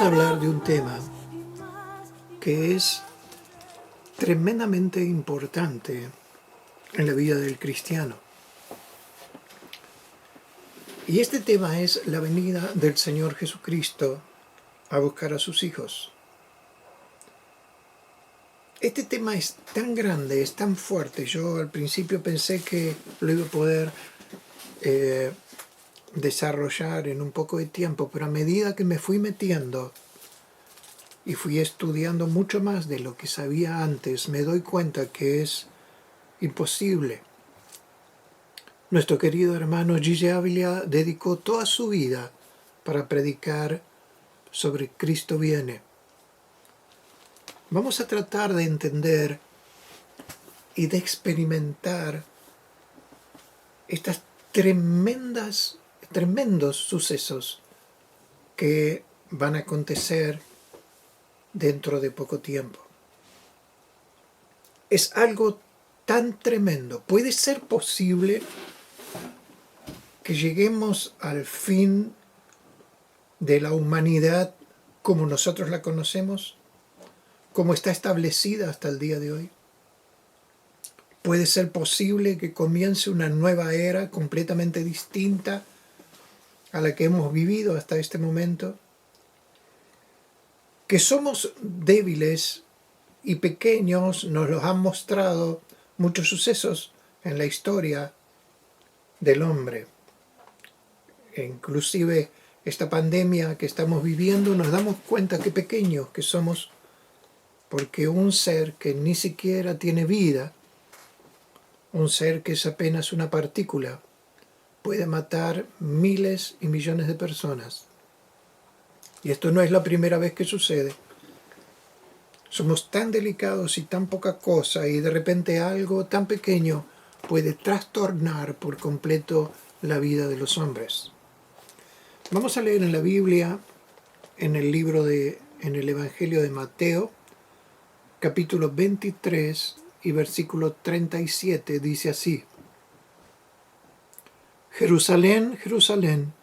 Vamos a hablar de un tema que es tremendamente importante en la vida del cristiano. Y este tema es la venida del Señor Jesucristo a buscar a sus hijos. Este tema es tan grande, es tan fuerte. Yo al principio pensé que lo iba a poder desarrollar en un poco de tiempo, pero a medida que me fui metiendo y fui estudiando mucho más de lo que sabía antes, me doy cuenta que es imposible. Nuestro querido hermano Gigi Ávila dedicó toda su vida para predicar sobre Cristo viene. Vamos a tratar de entender y de experimentar estas tremendos sucesos que van a acontecer dentro de poco tiempo. Es algo tan tremendo. ¿Puede ser posible que lleguemos al fin de la humanidad como nosotros la conocemos? ¿Como está establecida hasta el día de hoy? ¿Puede ser posible que comience una nueva era completamente distinta a la que hemos vivido hasta este momento? Que somos débiles y pequeños nos los han mostrado muchos sucesos en la historia del hombre. E inclusive esta pandemia que estamos viviendo nos damos cuenta qué pequeños que somos, porque un ser que ni siquiera tiene vida, un ser que es apenas una partícula, puede matar miles y millones de personas. Y esto no es la primera vez que sucede. Somos tan delicados y tan poca cosa, y de repente algo tan pequeño puede trastornar por completo la vida de los hombres. Vamos a leer en la Biblia, en el Evangelio de Mateo, capítulo 23 y versículo 37, dice así: Jerusalén, Jerusalén,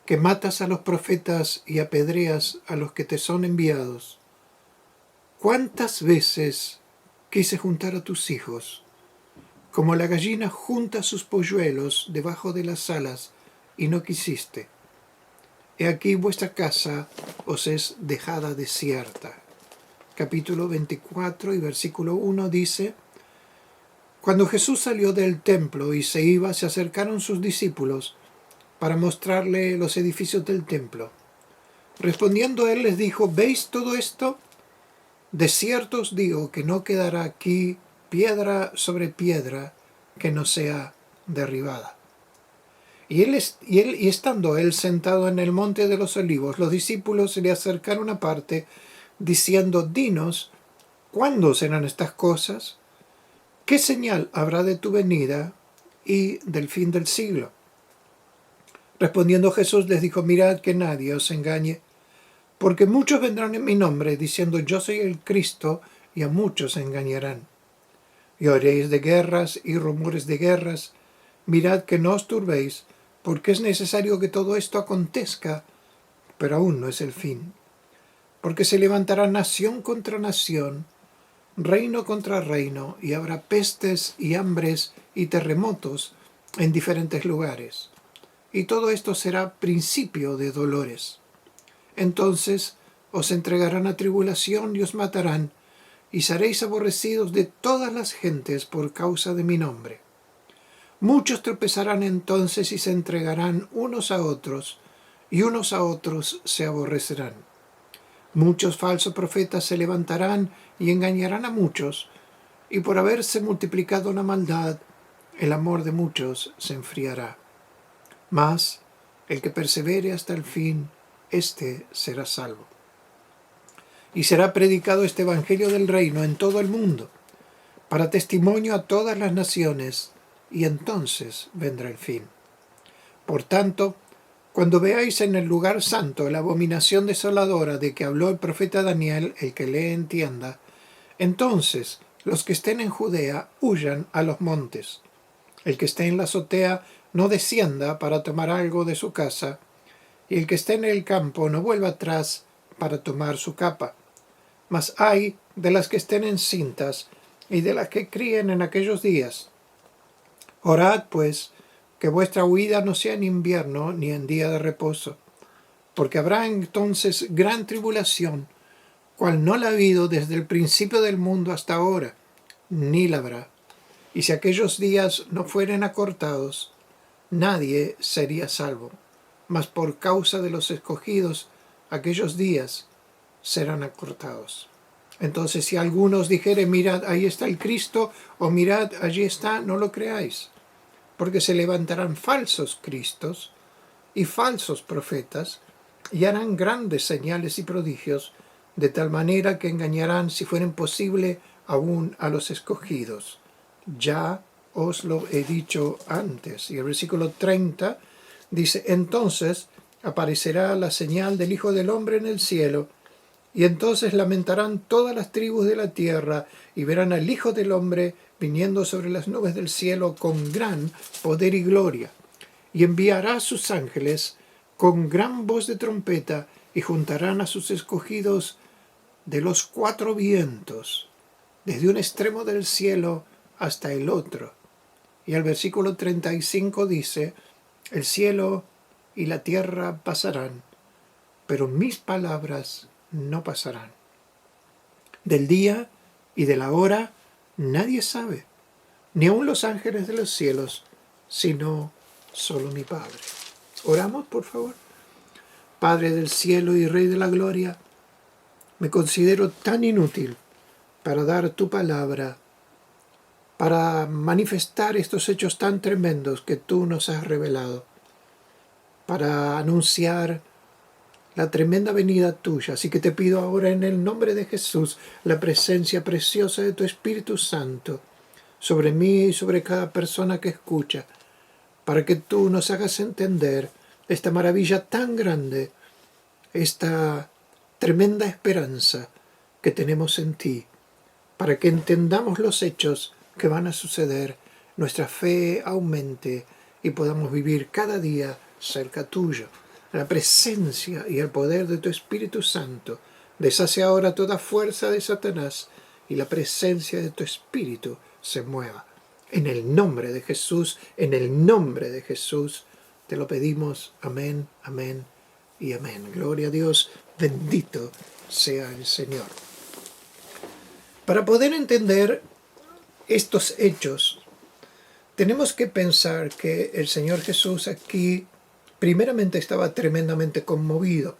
que matas a los profetas y apedreas a los que te son enviados. ¿Cuántas veces quise juntar a tus hijos, como la gallina junta sus polluelos debajo de las alas, y no quisiste? He aquí vuestra casa os es dejada desierta. Capítulo 24 y versículo 1 dice: Cuando Jesús salió del templo y se iba, se acercaron sus discípulos para mostrarle los edificios del templo. Respondiendo él les dijo: ¿Veis todo esto? De cierto os digo que no quedará aquí piedra sobre piedra que no sea derribada. Y estando él sentado en el monte de los olivos, los discípulos se le acercaron aparte, diciendo: Dinos, ¿cuándo serán estas cosas? ¿Qué señal habrá de tu venida y del fin del siglo? Respondiendo Jesús les dijo: Mirad que nadie os engañe, porque muchos vendrán en mi nombre, diciendo: Yo soy el Cristo, y a muchos engañarán. Y oiréis de guerras y rumores de guerras. Mirad que no os turbéis, porque es necesario que todo esto acontezca, pero aún no es el fin. Porque se levantará nación contra nación, reino contra reino, y habrá pestes y hambres y terremotos en diferentes lugares. Y todo esto será principio de dolores. Entonces os entregarán a tribulación y os matarán, y seréis aborrecidos de todas las gentes por causa de mi nombre. Muchos tropezarán entonces y se entregarán unos a otros, y unos a otros se aborrecerán. Muchos falsos profetas se levantarán y engañarán a muchos, y por haberse multiplicado la maldad, el amor de muchos se enfriará. Mas el que persevere hasta el fin, éste será salvo. Y será predicado este evangelio del reino en todo el mundo, para testimonio a todas las naciones, y entonces vendrá el fin. Por tanto, cuando veáis en el lugar santo la abominación desoladora de que habló el profeta Daniel, el que lee entienda, entonces los que estén en Judea huyan a los montes. El que esté en la azotea no descienda para tomar algo de su casa, y el que esté en el campo no vuelva atrás para tomar su capa. Mas ay de las que estén encintas y de las que críen en aquellos días. Orad, pues, que vuestra huida no sea en invierno ni en día de reposo, porque habrá entonces gran tribulación, cual no la ha habido desde el principio del mundo hasta ahora, ni la habrá. Y si aquellos días no fueren acortados, nadie sería salvo. Mas por causa de los escogidos, aquellos días serán acortados. Entonces, si algunos dijere, mirad, ahí está el Cristo, o mirad, allí está, no lo creáis, porque se levantarán falsos cristos y falsos profetas, y harán grandes señales y prodigios, de tal manera que engañarán, si fueren posible, aún a los escogidos. Ya os lo he dicho antes. Y el versículo 30 dice, entonces aparecerá la señal del Hijo del Hombre en el cielo, y entonces lamentarán todas las tribus de la tierra, y verán al Hijo del Hombre viniendo sobre las nubes del cielo con gran poder y gloria. Y enviará a sus ángeles con gran voz de trompeta, y juntarán a sus escogidos de los cuatro vientos, desde un extremo del cielo hasta el otro. Y el versículo 35 dice, el cielo y la tierra pasarán, pero mis palabras no pasarán. Del día y de la hora nadie sabe, ni aun los ángeles de los cielos, sino solo mi Padre. Oramos, por favor. Padre del cielo y Rey de la gloria, me considero tan inútil para dar tu palabra, para manifestar estos hechos tan tremendos que tú nos has revelado, para anunciar la tremenda venida tuya. Así que te pido ahora en el nombre de Jesús la presencia preciosa de tu Espíritu Santo sobre mí y sobre cada persona que escucha, para que tú nos hagas entender esta maravilla tan grande, esta tremenda esperanza que tenemos en ti, para que entendamos los hechos que van a suceder, nuestra fe aumente y podamos vivir cada día cerca tuyo. La presencia y el poder de tu Espíritu Santo deshace ahora toda fuerza de Satanás y la presencia de tu Espíritu se mueva. En el nombre de Jesús, en el nombre de Jesús, te lo pedimos. Amén, amén y amén. Gloria a Dios, bendito sea el Señor. Para poder entender estos hechos, tenemos que pensar que el Señor Jesús aquí primeramente estaba tremendamente conmovido.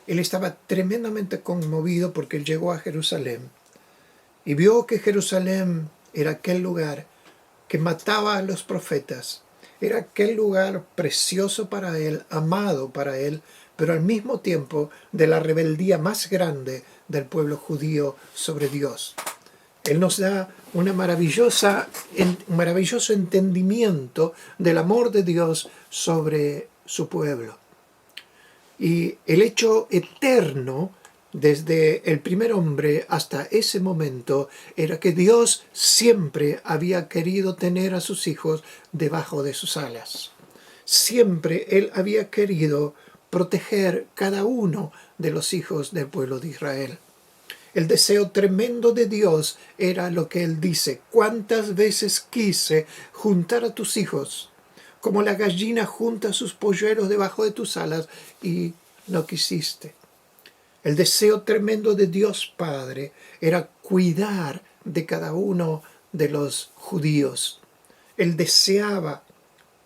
Él estaba tremendamente conmovido porque él llegó a Jerusalén y vio que Jerusalén era aquel lugar que mataba a los profetas. Era aquel lugar precioso para él, amado para él, pero al mismo tiempo de la rebeldía más grande del pueblo judío sobre Dios. Él nos da un maravilloso entendimiento del amor de Dios sobre su pueblo. Y el hecho eterno, desde el primer hombre hasta ese momento, era que Dios siempre había querido tener a sus hijos debajo de sus alas. Siempre Él había querido proteger cada uno de los hijos del pueblo de Israel. El deseo tremendo de Dios era lo que Él dice: ¿cuántas veces quise juntar a tus hijos, como la gallina junta sus polluelos debajo de tus alas, y no quisiste? El deseo tremendo de Dios Padre era cuidar de cada uno de los judíos. Él deseaba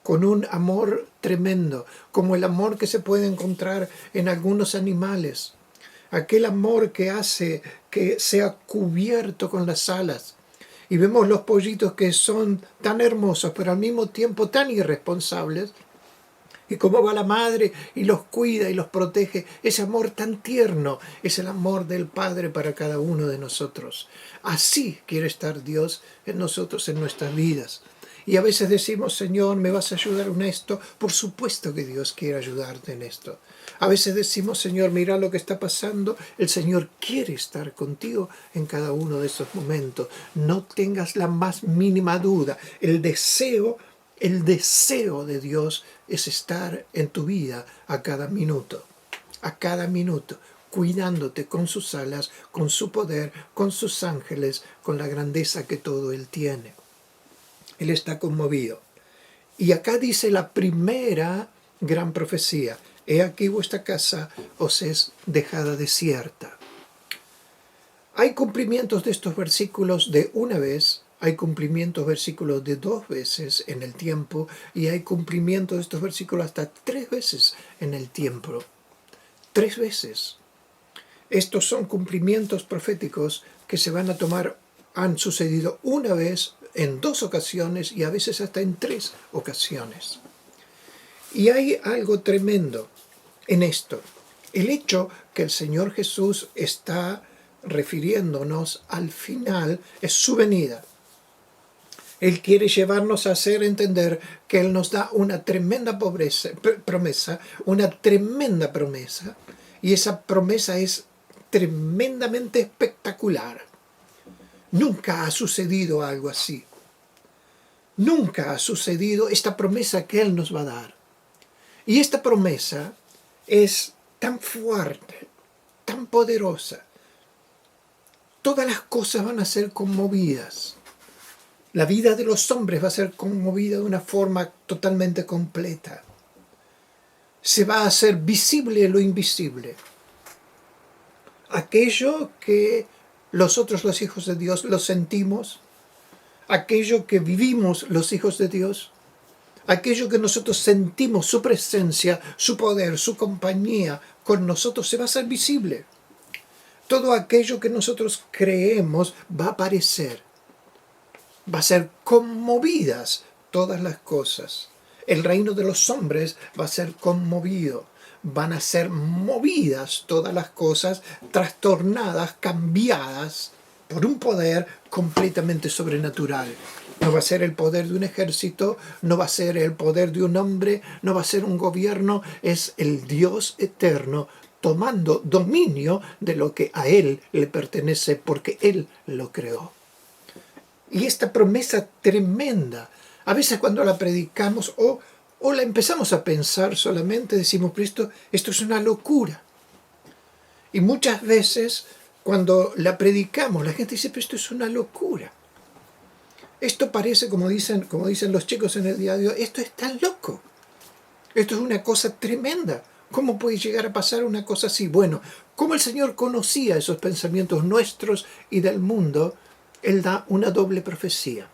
con un amor tremendo, como el amor que se puede encontrar en algunos animales. Aquel amor que hace que sea cubierto con las alas. Y vemos los pollitos que son tan hermosos, pero al mismo tiempo tan irresponsables. Y cómo va la madre y los cuida y los protege. Ese amor tan tierno es el amor del Padre para cada uno de nosotros. Así quiere estar Dios en nosotros, en nuestras vidas. Y a veces decimos: Señor, ¿me vas a ayudar en esto? Por supuesto que Dios quiere ayudarte en esto. A veces decimos: Señor, mira lo que está pasando. El Señor quiere estar contigo en cada uno de esos momentos. No tengas la más mínima duda. El deseo El deseo de Dios es estar en tu vida a cada minuto, cuidándote con sus alas, con su poder, con sus ángeles, con la grandeza que todo Él tiene. Él está conmovido. Y acá dice la primera gran profecía: he aquí vuestra casa os es dejada desierta. Hay cumplimientos de estos versículos de una vez, hay cumplimientos versículos de 2 veces en el tiempo, y hay cumplimientos de estos versículos hasta 3 veces en el tiempo. 3 veces. Estos son cumplimientos proféticos que se van a tomar, han sucedido una vez, en 2 ocasiones y a veces hasta en 3 ocasiones. Y hay algo tremendo en esto. El hecho que el Señor Jesús está refiriéndonos al final es su venida. Él quiere llevarnos a hacer entender que Él nos da una tremenda promesa, una tremenda promesa, y esa promesa es tremendamente espectacular. Nunca ha sucedido algo así. Nunca ha sucedido esta promesa que Él nos va a dar. Y esta promesa es tan fuerte, tan poderosa. Todas las cosas van a ser conmovidas. La vida de los hombres va a ser conmovida de una forma totalmente completa. Se va a hacer visible lo invisible. Aquello que nosotros los hijos de Dios lo sentimos, aquello que vivimos los hijos de Dios, aquello que nosotros sentimos, su presencia, su poder, su compañía con nosotros, se va a hacer visible. Todo aquello que nosotros creemos va a aparecer. Va a ser conmovidas todas las cosas. El reino de los hombres va a ser conmovido. Van a ser movidas todas las cosas, trastornadas, cambiadas por un poder completamente sobrenatural. No va a ser el poder de un ejército, no va a ser el poder de un hombre, no va a ser un gobierno, es el Dios eterno tomando dominio de lo que a Él le pertenece porque Él lo creó. Y esta promesa tremenda, a veces cuando la predicamos o la empezamos a pensar solamente, decimos, pero esto es una locura. Y muchas veces cuando la predicamos, la gente dice, pero esto es una locura. Esto parece, como dicen los chicos en el día de hoy, esto es tan loco. Esto es una cosa tremenda. ¿Cómo puede llegar a pasar una cosa así? Bueno, como el Señor conocía esos pensamientos nuestros y del mundo, Él da una doble profecía.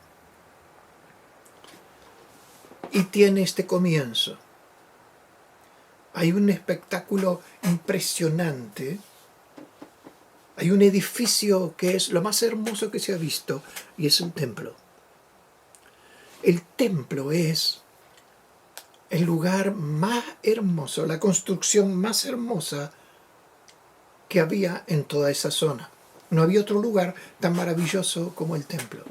Y tiene este comienzo. Hay un espectáculo impresionante. Hay un edificio que es lo más hermoso que se ha visto, y es un templo. El templo es el lugar más hermoso, la construcción más hermosa que había en toda esa zona. No había otro lugar tan maravilloso como el templo.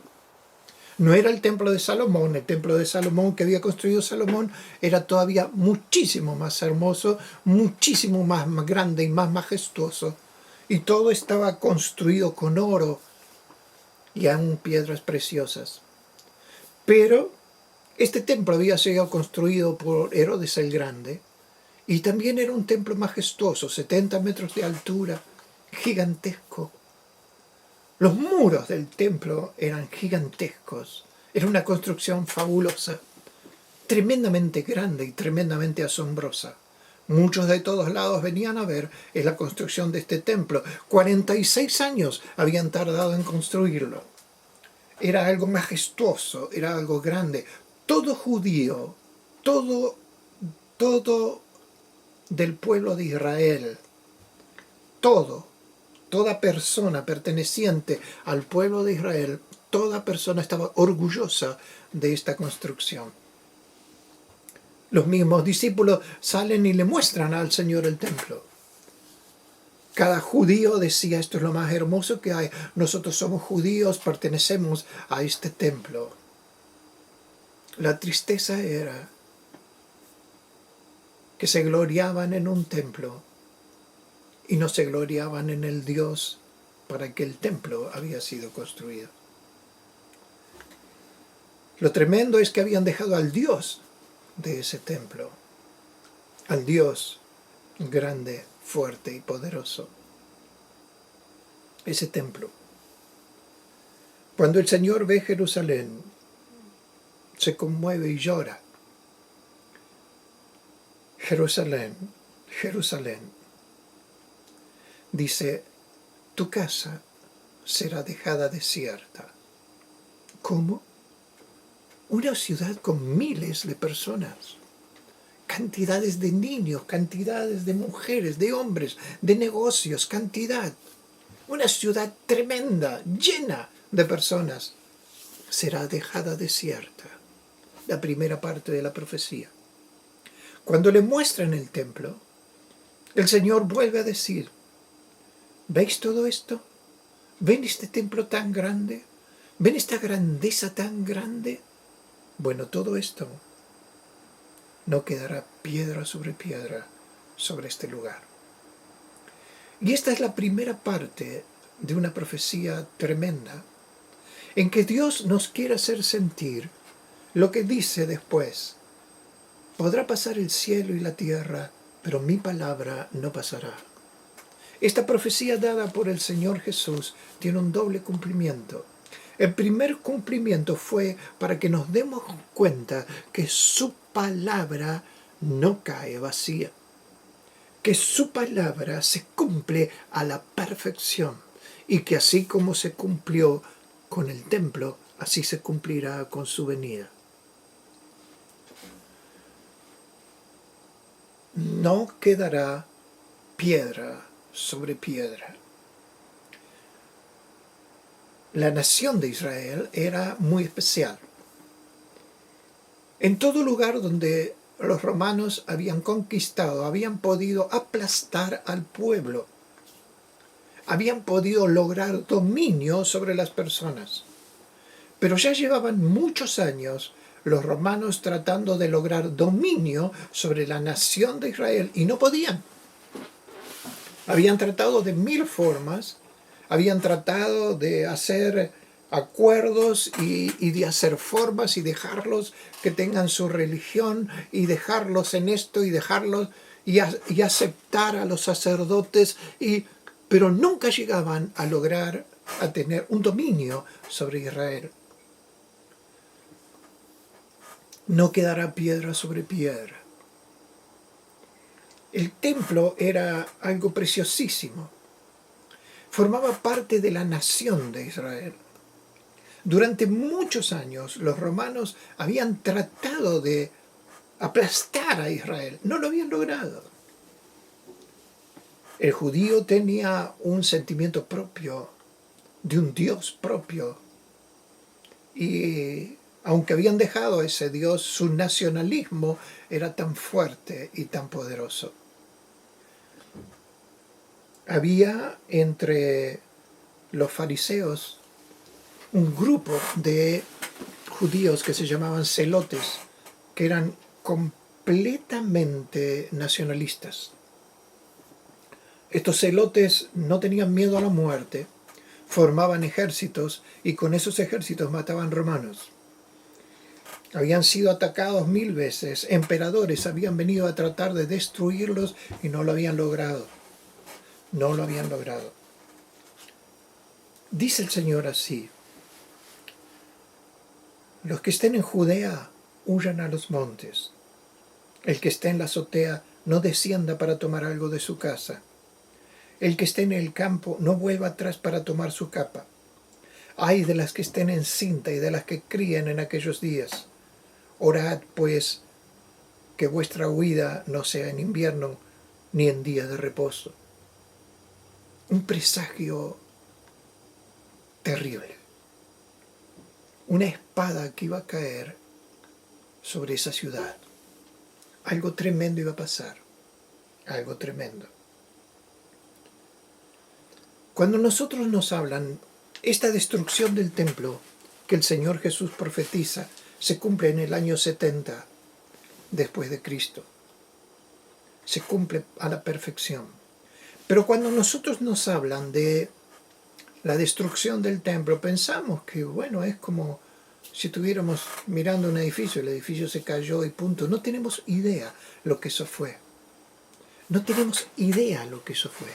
No era el templo de Salomón. El templo de Salomón que había construido Salomón era todavía muchísimo más hermoso, muchísimo más grande y más majestuoso. Y todo estaba construido con oro y aún piedras preciosas. Pero este templo había sido construido por Herodes el Grande, y también era un templo majestuoso, 70 metros de altura, gigantesco. Los muros del templo eran gigantescos. Era una construcción fabulosa, tremendamente grande y tremendamente asombrosa. Muchos de todos lados venían a ver la construcción de este templo. 46 años habían tardado en construirlo. Era algo majestuoso, era algo grande. Todo judío, todo del pueblo de Israel, toda persona perteneciente al pueblo de Israel, toda persona estaba orgullosa de esta construcción. Los mismos discípulos salen y le muestran al Señor el templo. Cada judío decía, esto es lo más hermoso que hay. Nosotros somos judíos, pertenecemos a este templo. La tristeza era que se gloriaban en un templo y no se gloriaban en el Dios para que el templo había sido construido. Lo tremendo es que habían dejado al Dios de ese templo, al Dios grande, fuerte y poderoso. Ese templo. Cuando el Señor ve Jerusalén, se conmueve y llora. Jerusalén, Jerusalén, dice, tu casa será dejada desierta. ¿Cómo? Una ciudad con miles de personas, cantidades de niños, cantidades de mujeres, de hombres, de negocios, cantidad. Una ciudad tremenda, llena de personas, será dejada desierta. La primera parte de la profecía. Cuando le muestran el templo, el Señor vuelve a decir, ¿veis todo esto? ¿Ven este templo tan grande? ¿Ven esta grandeza tan grande? Bueno, todo esto no quedará piedra sobre este lugar. Y esta es la primera parte de una profecía tremenda, en que Dios nos quiere hacer sentir lo que dice después. Podrá pasar el cielo y la tierra, pero mi palabra no pasará. Esta profecía dada por el Señor Jesús tiene un doble cumplimiento. El primer cumplimiento fue para que nos demos cuenta que su palabra no cae vacía, que su palabra se cumple a la perfección y que así como se cumplió con el templo, así se cumplirá con su venida. No quedará piedra sobre piedra. La nación de Israel era muy especial. En todo lugar donde los romanos habían conquistado, habían podido aplastar al pueblo, habían podido lograr dominio sobre las personas. Pero ya llevaban muchos años los romanos tratando de lograr dominio sobre la nación de Israel y no podían. Habían tratado de 1000 formas, habían tratado de hacer acuerdos y de hacer formas y dejarlos que tengan su religión y dejarlos en esto y dejarlos y aceptar a los sacerdotes, pero nunca llegaban a lograr a tener un dominio sobre Israel. No quedará piedra sobre piedra. El templo era algo preciosísimo. Formaba parte de la nación de Israel. Durante muchos años los romanos habían tratado de aplastar a Israel. No lo habían logrado. El judío tenía un sentimiento propio, de un Dios propio. Y aunque habían dejado a ese Dios, su nacionalismo era tan fuerte y tan poderoso. Había entre los fariseos un grupo de judíos que se llamaban celotes, que eran completamente nacionalistas. Estos celotes no tenían miedo a la muerte, formaban ejércitos y con esos ejércitos mataban romanos. Habían sido atacados 1000 veces, emperadores habían venido a tratar de destruirlos y no lo habían logrado. No lo habían logrado. Dice el Señor así: los que estén en Judea huyan a los montes. El que esté en la azotea no descienda para tomar algo de su casa. El que esté en el campo no vuelva atrás para tomar su capa. Ay de las que estén encinta y de las que críen en aquellos días. Orad, pues, que vuestra huida no sea en invierno ni en día de reposo. Un presagio terrible. Una espada que iba a caer sobre esa ciudad. Algo tremendo iba a pasar. Algo tremendo. Cuando nosotros nos hablan, esta destrucción del templo que el Señor Jesús profetiza se cumple en el año 70 después de Cristo. Se cumple a la perfección. Pero cuando nosotros nos hablan de la destrucción del templo, pensamos que, bueno, es como si estuviéramos mirando un edificio, el edificio se cayó y punto. No tenemos idea lo que eso fue. No tenemos idea lo que eso fue.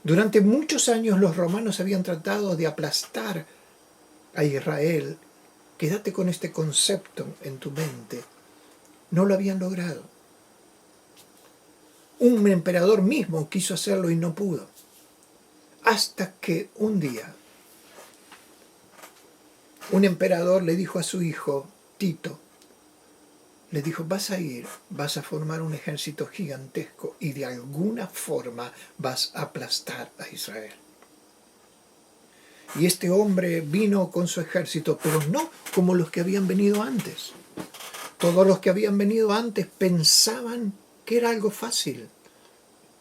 Durante muchos años los romanos habían tratado de aplastar a Israel. Quédate con este concepto en tu mente. No lo habían logrado. Un emperador mismo quiso hacerlo y no pudo. Hasta que un día un emperador le dijo a su hijo, Tito, le dijo, vas a ir, vas a formar un ejército gigantesco y de alguna forma vas a aplastar a Israel. Y este hombre vino con su ejército, pero no como los que habían venido antes. Todos los que habían venido antes pensaban que era algo fácil.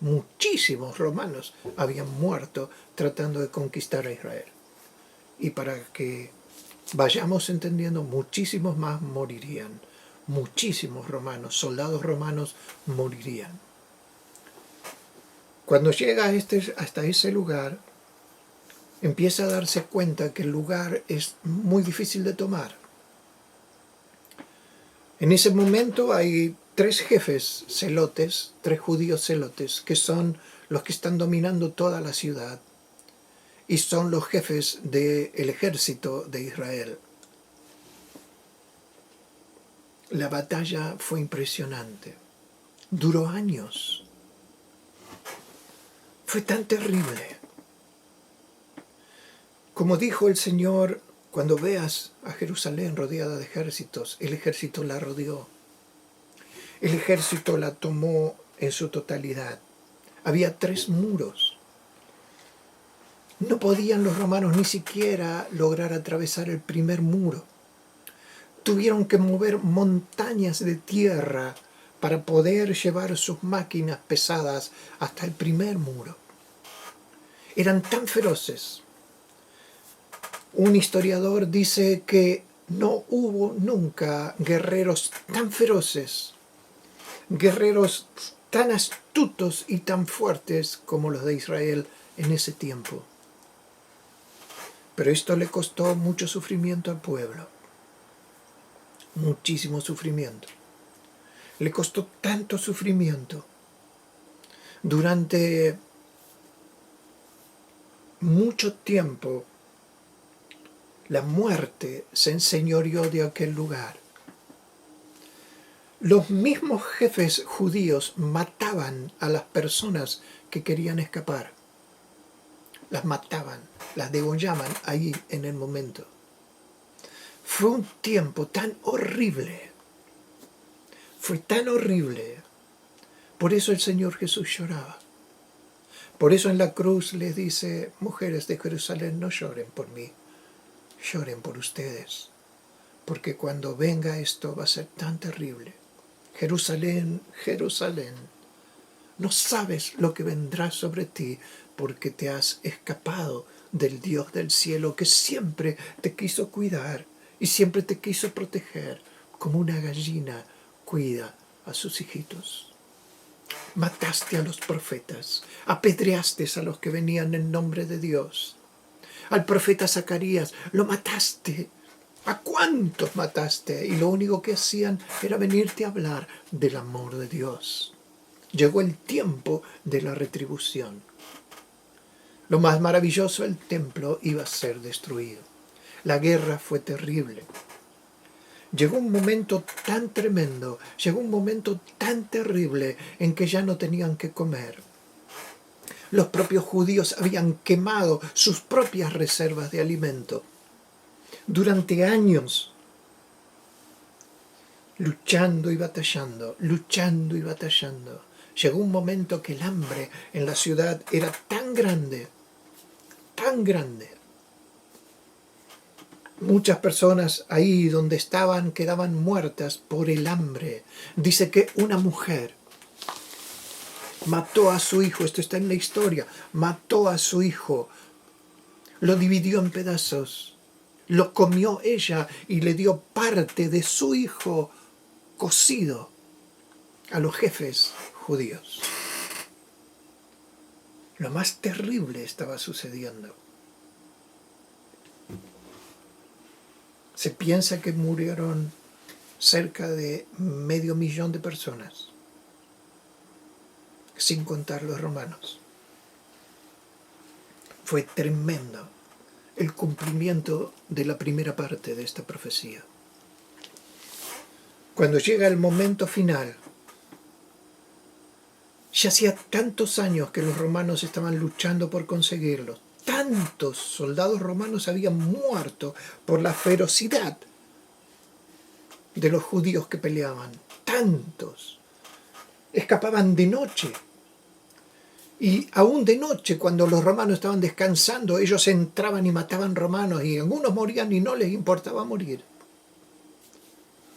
Muchísimos romanos habían muerto tratando de conquistar a Israel. Y para que vayamos entendiendo, muchísimos más morirían. Muchísimos romanos, soldados romanos morirían. Cuando llega hasta ese lugar, empieza a darse cuenta que el lugar es muy difícil de tomar. En ese momento hay 3 jefes celotes, 3 judíos celotes, que son los que están dominando toda la ciudad y son los jefes del ejército de Israel. La batalla fue impresionante. Duró años. Fue tan terrible. Como dijo el Señor, cuando veas a Jerusalén rodeada de ejércitos, el ejército la rodeó. El ejército la tomó en su totalidad. Había 3 muros. No podían los romanos ni siquiera lograr atravesar el primer muro. Tuvieron que mover montañas de tierra para poder llevar sus máquinas pesadas hasta el primer muro. Eran tan feroces. Un historiador dice que no hubo nunca guerreros tan feroces, guerreros tan astutos y tan fuertes como los de Israel en ese tiempo. Pero esto le costó mucho sufrimiento al pueblo. Muchísimo sufrimiento. Le costó tanto sufrimiento. Durante mucho tiempo, la muerte se enseñoreó de aquel lugar. Los mismos jefes judíos mataban a las personas que querían escapar. Las mataban, las degollaban ahí en el momento. Fue un tiempo tan horrible. Fue tan horrible. Por eso el Señor Jesús lloraba. Por eso en la cruz les dice, mujeres de Jerusalén, no lloren por mí, lloren por ustedes. Porque cuando venga esto va a ser tan terrible. Jerusalén, Jerusalén, no sabes lo que vendrá sobre ti porque te has escapado del Dios del cielo que siempre te quiso cuidar y siempre te quiso proteger como una gallina cuida a sus hijitos. Mataste a los profetas, apedreaste a los que venían en nombre de Dios. Al profeta Zacarías lo mataste. ¿A cuántos mataste? Y lo único que hacían era venirte a hablar del amor de Dios. Llegó el tiempo de la retribución. Lo más maravilloso, el templo iba a ser destruido. La guerra fue terrible. Llegó un momento tan tremendo, llegó un momento tan terrible en que ya no tenían que comer. Los propios judíos habían quemado sus propias reservas de alimento. Durante años, luchando y batallando, llegó un momento que el hambre en la ciudad era tan grande. Muchas personas ahí donde estaban quedaban muertas por el hambre. Dice que una mujer mató a su hijo, esto está en la historia, mató a su hijo, lo dividió en pedazos, lo comió ella y le dio parte de su hijo cocido a los jefes judíos. Lo más terrible estaba sucediendo. Se piensa que murieron cerca de 500.000 de personas, sin contar los romanos. Fue tremendo el cumplimiento de la primera parte de esta profecía. Cuando llega el momento final, ya hacía tantos años que los romanos estaban luchando por conseguirlo. Tantos soldados romanos habían muerto por la ferocidad de los judíos que peleaban. Tantos. Escapaban de noche. Y aún de noche, cuando los romanos estaban descansando, ellos entraban y mataban romanos, y algunos morían y no les importaba morir.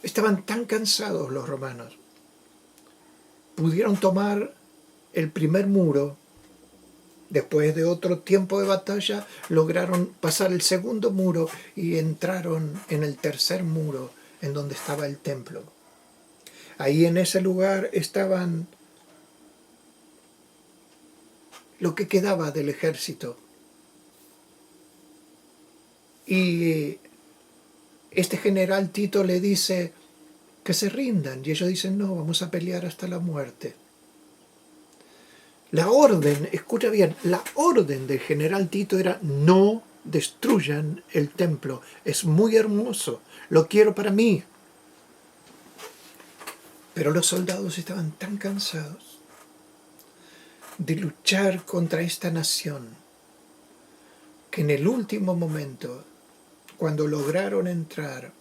Estaban tan cansados los romanos. Pudieron tomar el primer muro. Después de otro tiempo de batalla, lograron pasar el segundo muro y entraron en el tercer muro, en donde estaba el templo. Ahí en ese lugar estaban lo que quedaba del ejército. Y este general Tito le dice que se rindan, y ellos dicen, no, vamos a pelear hasta la muerte. La orden, escucha bien, la orden del general Tito era no destruyan el templo. Es muy hermoso, lo quiero para mí. Pero los soldados estaban tan cansados de luchar contra esta nación que en el último momento, cuando lograron entrar,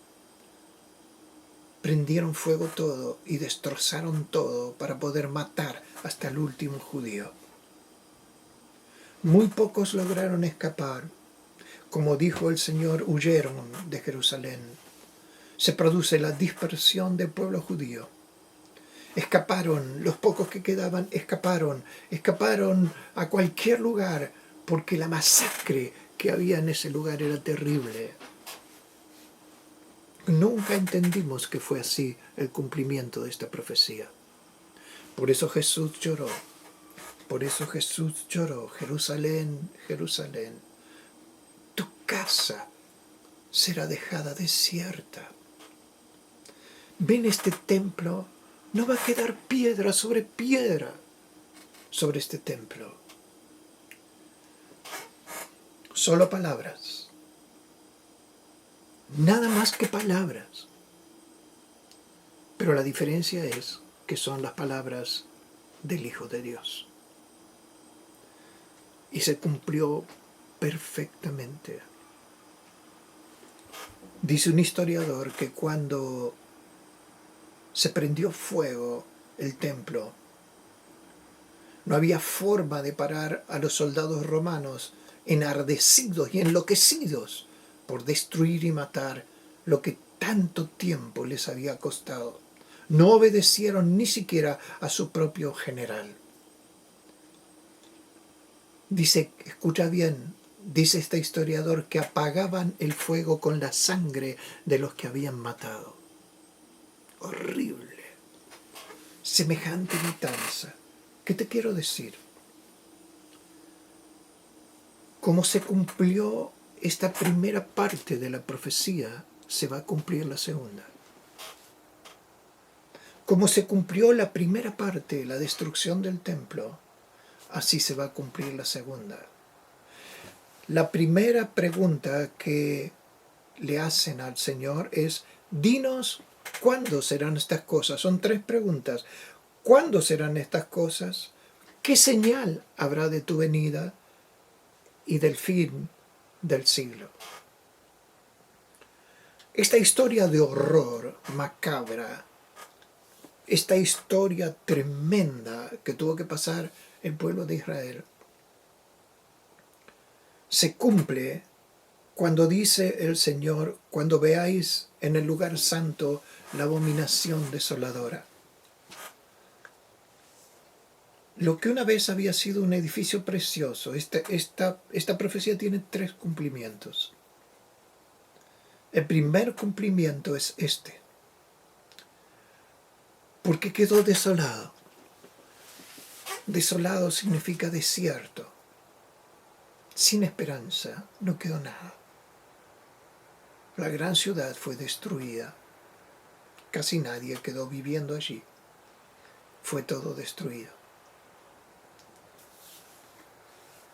prendieron fuego todo y destrozaron todo para poder matar hasta el último judío. Muy pocos lograron escapar. Como dijo el Señor, huyeron de Jerusalén. Se produce la dispersión del pueblo judío. Escaparon, los pocos que quedaban escaparon a cualquier lugar, porque la masacre que había en ese lugar era terrible. Nunca entendimos que fue así el cumplimiento de esta profecía. Por eso Jesús lloró. Por eso Jesús lloró. Jerusalén, Jerusalén, tu casa será dejada desierta. Ven, este templo, no va a quedar piedra sobre este templo. Solo palabras. Nada más que palabras. Pero la diferencia es que son las palabras del Hijo de Dios. Y se cumplió perfectamente. Dice un historiador que cuando se prendió fuego el templo, no había forma de parar a los soldados romanos enardecidos y enloquecidos por destruir y matar lo que tanto tiempo les había costado. No obedecieron ni siquiera a su propio general. Dice, escucha bien, dice este historiador, que apagaban el fuego con la sangre de los que habían matado. Horrible. Semejante matanza. ¿Qué te quiero decir? Como se cumplió esta primera parte de la profecía, se va a cumplir la segunda. Como se cumplió la primera parte, la destrucción del templo, así se va a cumplir la segunda. La primera pregunta que le hacen al Señor es, dinos cuándo serán estas cosas. Son 3 preguntas. ¿Cuándo serán estas cosas? ¿Qué señal habrá de tu venida y del fin del siglo? Esta historia de horror macabra, esta historia tremenda que tuvo que pasar el pueblo de Israel, se cumple cuando dice el Señor, cuando veáis en el lugar santo la abominación desoladora. Lo que una vez había sido un edificio precioso, esta profecía tiene 3 cumplimientos. El primer cumplimiento es este. Porque quedó desolado. Desolado significa desierto. Sin esperanza, no quedó nada. La gran ciudad fue destruida. Casi nadie quedó viviendo allí. Fue todo destruido.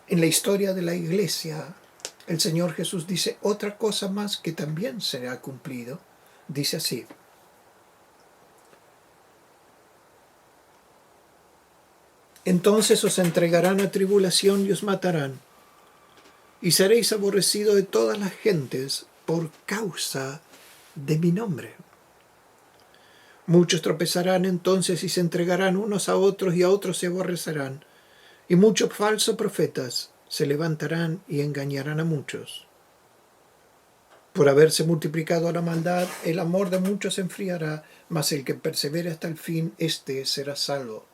En la historia de la iglesia, el Señor Jesús dice otra cosa más que también será cumplido. Dice así: entonces os entregarán a tribulación y os matarán, y seréis aborrecidos de todas las gentes por causa de mi nombre. Muchos tropezarán entonces y se entregarán unos a otros y a otros se aborrecerán, y muchos falsos profetas se levantarán y engañarán a muchos. Por haberse multiplicado la maldad, el amor de muchos se enfriará, mas el que persevere hasta el fin, éste será salvo.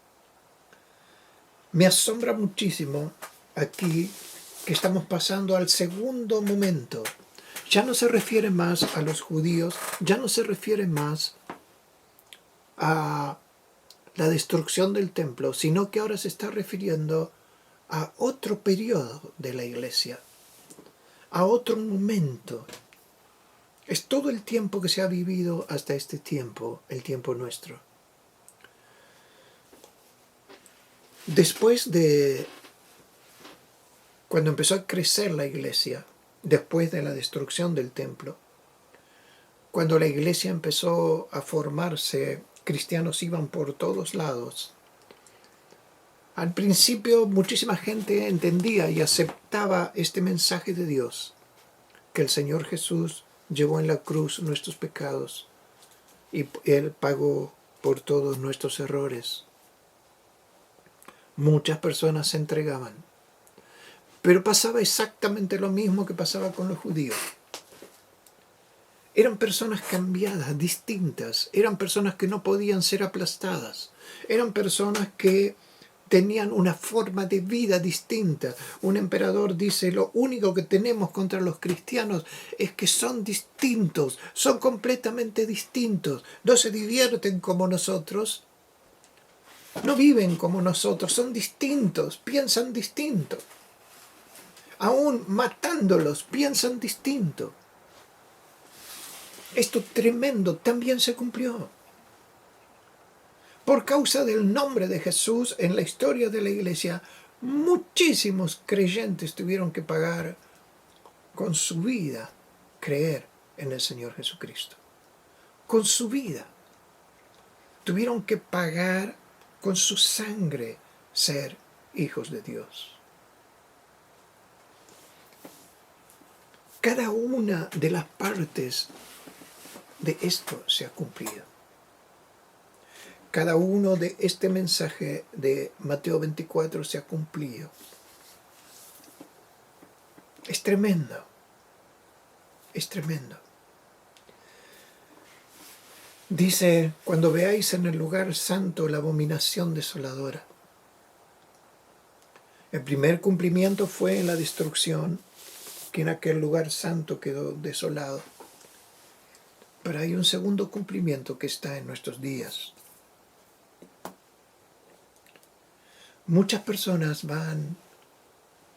Me asombra muchísimo aquí que estamos pasando al segundo momento. Ya no se refiere más a los judíos, ya no se refiere más a la destrucción del templo, sino que ahora se está refiriendo a otro periodo de la iglesia, a otro momento. Es todo el tiempo que se ha vivido hasta este tiempo, el tiempo nuestro. Después de cuando empezó a crecer la iglesia, después de la destrucción del templo, cuando la iglesia empezó a formarse, cristianos iban por todos lados. Al principio muchísima gente entendía y aceptaba este mensaje de Dios, que el Señor Jesús llevó en la cruz nuestros pecados y Él pagó por todos nuestros errores. Muchas personas se entregaban, pero pasaba exactamente lo mismo que pasaba con los judíos. Eran personas cambiadas, distintas, eran personas que no podían ser aplastadas, eran personas que tenían una forma de vida distinta. Un emperador dice: lo único que tenemos contra los cristianos es que son distintos, son completamente distintos, no se divierten como nosotros, no viven como nosotros, son distintos, piensan distinto. Aún matándolos, piensan distinto. Esto tremendo también se cumplió. Por causa del nombre de Jesús en la historia de la iglesia, muchísimos creyentes tuvieron que pagar con su vida creer en el Señor Jesucristo. Con su vida. Tuvieron que pagar con su sangre ser hijos de Dios. Cada una de las partes de esto se ha cumplido. Cada uno de este mensaje de Mateo 24 se ha cumplido. Es tremendo. Es tremendo. Dice: cuando veáis en el lugar santo la abominación desoladora. El primer cumplimiento fue en la destrucción, que en aquel lugar santo quedó desolado. Pero hay un segundo cumplimiento que está en nuestros días. Muchas personas van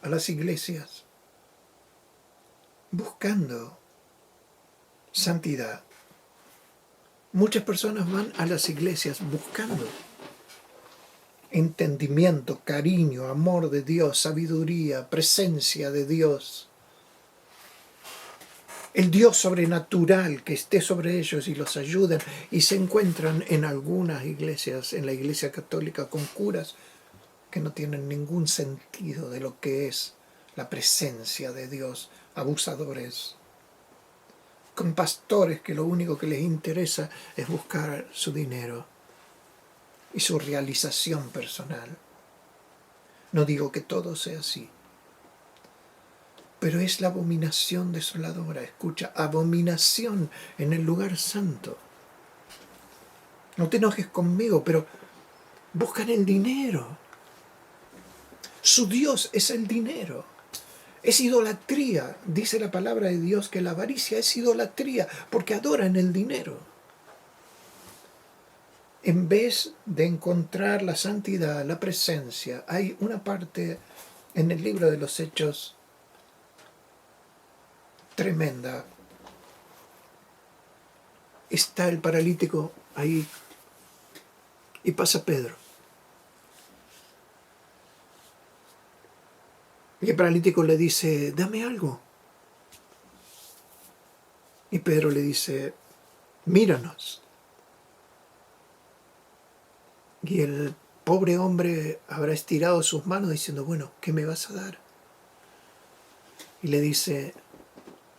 a las iglesias buscando santidad. Muchas personas van a las iglesias buscando entendimiento, cariño, amor de Dios, sabiduría, presencia de Dios. El Dios sobrenatural que esté sobre ellos y los ayude. Y se encuentran en algunas iglesias, en la iglesia católica, con curas que no tienen ningún sentido de lo que es la presencia de Dios, abusadores, con pastores que lo único que les interesa es buscar su dinero y su realización personal. No digo que todo sea así, pero es la abominación desoladora. Escucha, abominación en el lugar santo. No te enojes conmigo, pero buscan el dinero. Su Dios es el dinero. Es idolatría. Dice la palabra de Dios que la avaricia es idolatría porque adoran el dinero. En vez de encontrar la santidad, la presencia, hay una parte en el libro de los Hechos tremenda. está el paralítico ahí y pasa Pedro. Y el paralítico le dice, dame algo. Y Pedro le dice, míranos. Y el pobre hombre habrá estirado sus manos diciendo, bueno, ¿qué me vas a dar? Y le dice,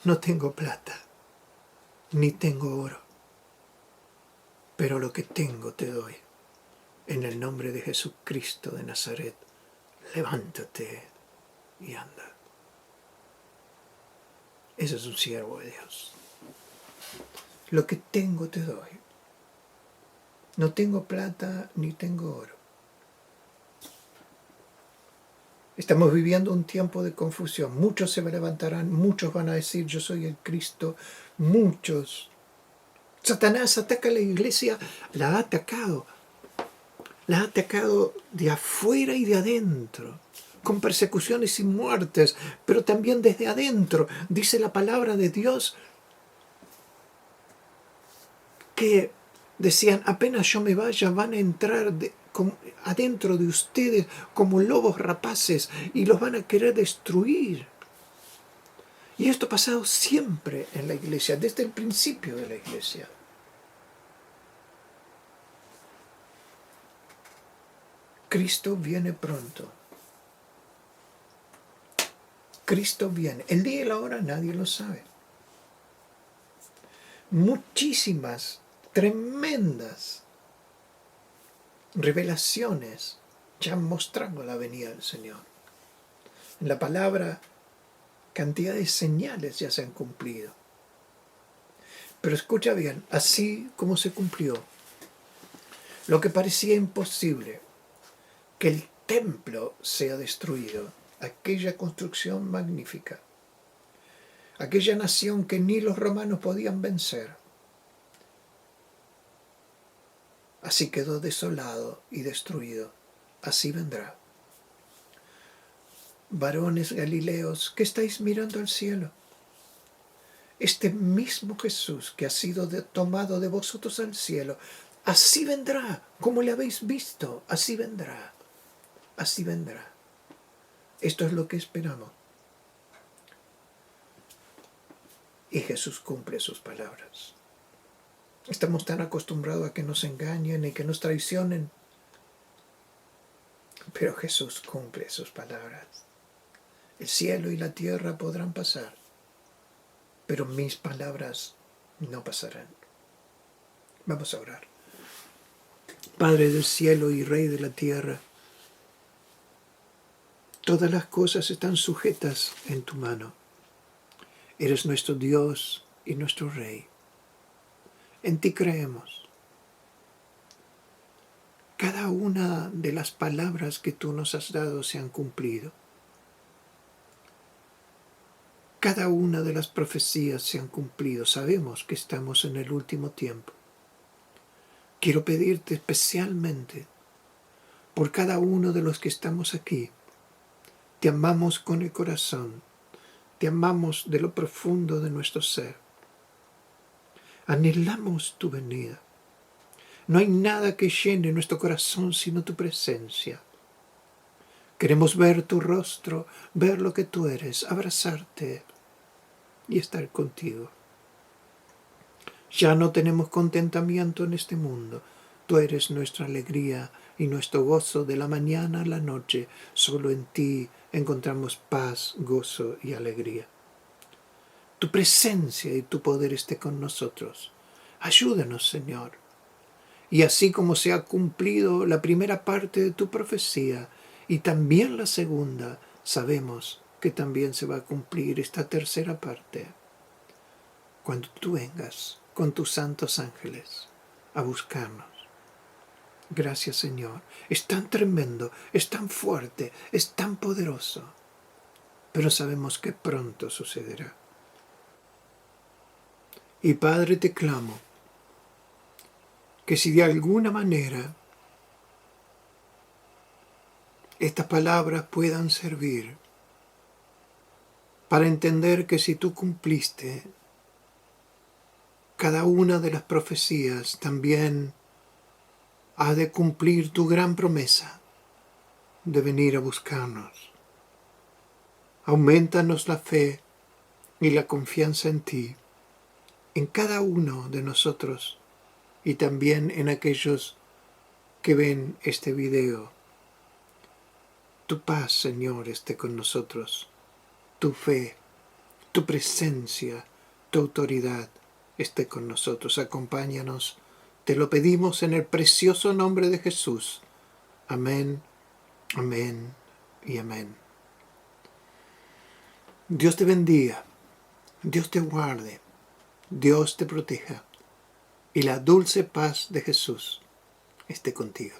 no tengo plata, ni tengo oro, pero lo que tengo te doy. En el nombre de Jesucristo de Nazaret, levántate y anda. Ese es un siervo de Dios. Lo que tengo te doy. No tengo plata ni tengo oro. Estamos viviendo un tiempo de confusión. Muchos se levantarán, muchos van a decir, yo soy el Cristo. Muchos. Satanás ataca a la iglesia, la ha atacado. La ha atacado de afuera y de adentro, con persecuciones y muertes, pero también desde adentro. Dice la palabra de Dios que decían, apenas yo me vaya, van a entrar adentro de ustedes como lobos rapaces y los van a querer destruir. Y esto ha pasado siempre en la iglesia, desde el principio de la iglesia. Cristo viene pronto. Cristo viene. El día y la hora nadie lo sabe. Muchísimas, tremendas revelaciones ya han mostrado la venida del Señor. En la palabra, cantidad de señales ya se han cumplido. Pero escucha bien, así como se cumplió lo que parecía imposible, que el templo sea destruido, aquella construcción magnífica, aquella nación que ni los romanos podían vencer, así quedó desolado y destruido, así vendrá. Varones galileos, ¿qué estáis mirando al cielo? Este mismo Jesús que ha sido tomado de vosotros al cielo, así vendrá, como le habéis visto, así vendrá, así vendrá. Esto es lo que esperamos. Y Jesús cumple sus palabras. Estamos tan acostumbrados a que nos engañen y que nos traicionen, pero Jesús cumple sus palabras. El cielo y la tierra podrán pasar, pero mis palabras no pasarán. Vamos a orar. Padre del cielo y Rey de la tierra, todas las cosas están sujetas en tu mano. Eres nuestro Dios y nuestro Rey. En ti creemos. Cada una de las palabras que tú nos has dado se han cumplido. Cada una de las profecías se han cumplido. Sabemos que estamos en el último tiempo. Quiero pedirte especialmente por cada uno de los que estamos aquí. Te amamos con el corazón. Te amamos de lo profundo de nuestro ser. Anhelamos tu venida. No hay nada que llene nuestro corazón sino tu presencia. Queremos ver tu rostro, ver lo que tú eres, abrazarte y estar contigo. Ya no tenemos contentamiento en este mundo. Tú eres nuestra alegría y nuestro gozo de la mañana a la noche. Solo en ti encontramos paz, gozo y alegría. Tu presencia y tu poder esté con nosotros. Ayúdanos, Señor. Y así como se ha cumplido la primera parte de tu profecía y también la segunda, sabemos que también se va a cumplir esta tercera parte. Cuando tú vengas con tus santos ángeles a buscarnos. Gracias, Señor. Es tan tremendo, es tan fuerte, es tan poderoso. Pero sabemos que pronto sucederá. Y Padre, te clamo que si de alguna manera estas palabras puedan servir para entender que si tú cumpliste cada una de las profecías también ha de cumplir tu gran promesa de venir a buscarnos. Aumentanos la fe y la confianza en ti, en cada uno de nosotros y también en aquellos que ven este video. Tu paz, Señor, esté con nosotros. Tu fe, tu presencia, tu autoridad esté con nosotros. Acompáñanos. Te lo pedimos en el precioso nombre de Jesús. Amén, amén y amén. Dios te bendiga, Dios te guarde, Dios te proteja y la dulce paz de Jesús esté contigo.